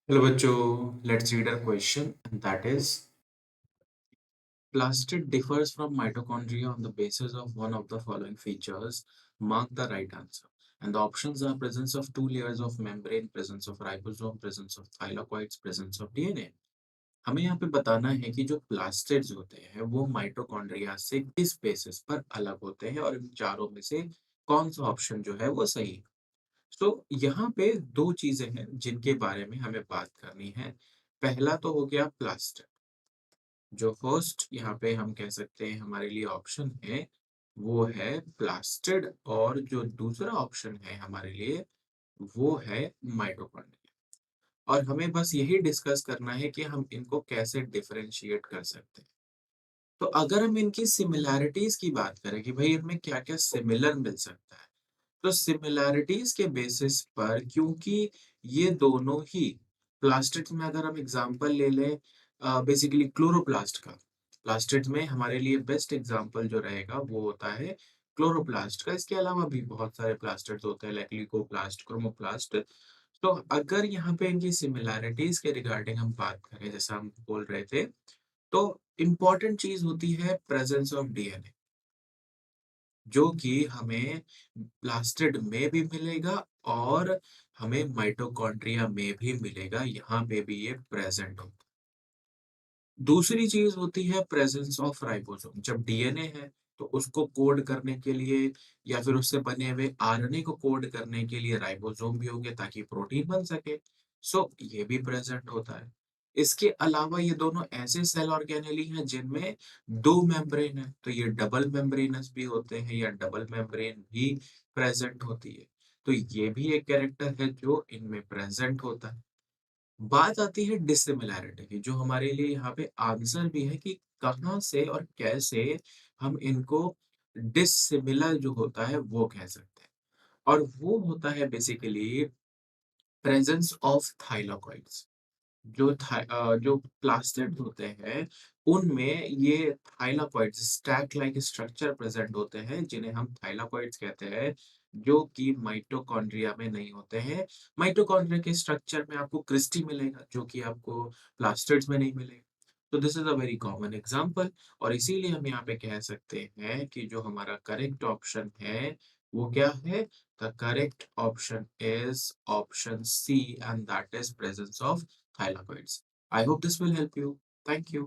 Hello बच्चों, let's read a question and that is plastid differs from mitochondria on the basis of one of the following features. Mark the right answer. And the options are presence of two layers of membrane, presence of ribosome, presence of thylakoids, presence of DNA. हमें यहाँ पे बताना है कि जो plastids होते हैं वो माइटोकॉन्ड्रिया से किस बेसिस पर अलग होते हैं और इन चारों में से कौन सा ऑप्शन जो है वो सही है। तो यहाँ पे दो चीजें हैं जिनके बारे में हमें बात करनी है। पहला तो हो गया प्लास्टिड। जो फर्स्ट यहाँ पे हम कह सकते हैं हमारे लिए ऑप्शन है वो है प्लास्टिड और जो दूसरा ऑप्शन है हमारे लिए वो है माइटोकॉन्ड्रिया। और हमें बस यही डिस्कस करना है कि हम इनको कैसे डिफरेंशिएट कर सकते हैं। तो अगर हम इनकी सिमिलैरिटीज की बात करें कि भाई इनमें क्या-क्या सिमिलर मिल सकता है, तो सिमिलैरिटीज के बेसिस पर क्योंकि ये दोनों ही प्लास्टिड्स में अगर हम एग्जांपल ले लें बेसिकली क्लोरोप्लास्ट का, प्लास्टिड्स में हमारे लिए बेस्ट एग्जांपल जो रहेगा वो होता है क्लोरोप्लास्ट का। इसके अलावा भी बहुत सारे प्लास्टिड्स होते हैं लाइक ल्यूकोप्लास्ट, क्रोमोप्लास्ट। तो अगर यहाँ पे इनकी सिमिलैरिटीज के रिगार्डिंग हम बात करें जैसा हम बोल रहे थे, तो इम्पोर्टेंट चीज होती है प्रेजेंस ऑफ डीएनए, जो कि हमें प्लास्टिड में भी मिलेगा और हमें माइटोकॉन्ड्रिया में भी मिलेगा, यहाँ पे भी ये प्रेजेंट होता है। दूसरी चीज होती है प्रेजेंस ऑफ राइबोसोम। जब डीएनए है तो उसको कोड करने के लिए या फिर उससे बने हुए आरएनए को कोड करने के लिए राइबोसोम भी होंगे ताकि प्रोटीन बन सके। सो ये भी प्रेजेंट होता है। इसके अलावा ये दोनों ऐसे सेल ऑर्गेनेली हैं जिनमें दो मेम्ब्रेन है, तो ये डबल मेम्ब्रेनस भी होते हैं या डबल मेम्ब्रेन भी प्रेजेंट होती है। तो ये भी एक कैरेक्टर है जो इनमें प्रेजेंट होता है। बात आती है डिसिमिलैरिटी की, जो हमारे लिए यहाँ पे आंसर भी है कि कहाँ से और कैसे हम इनको डिसिमिलर जो होता है वो कह सकते हैं। और वो होता है बेसिकली प्रेजेंस ऑफ थाइलाकॉइड्स। जो प्लास्टिड होते हैं उनमें ये thylakoids stack like structure present होते हैं जिन्हें हम थाइलाकॉइड्स कहते हैं, जो कि माइटोकॉन्ड्रिया में नहीं होते हैं। माइटोकॉन्ड्रिया के स्ट्रक्चर में आपको क्रिस्टी मिलेगा जो कि आपको प्लास्टिड्स में नहीं मिलेगा। तो this is a very common example और इसीलिए हम यहाँ पे कह सकते हैं कि जो हमारा करेक्ट ऑप्शन है वो क्या है। The correct option is option C and that is presence of thylakoids. I hope this will help you. Thank you.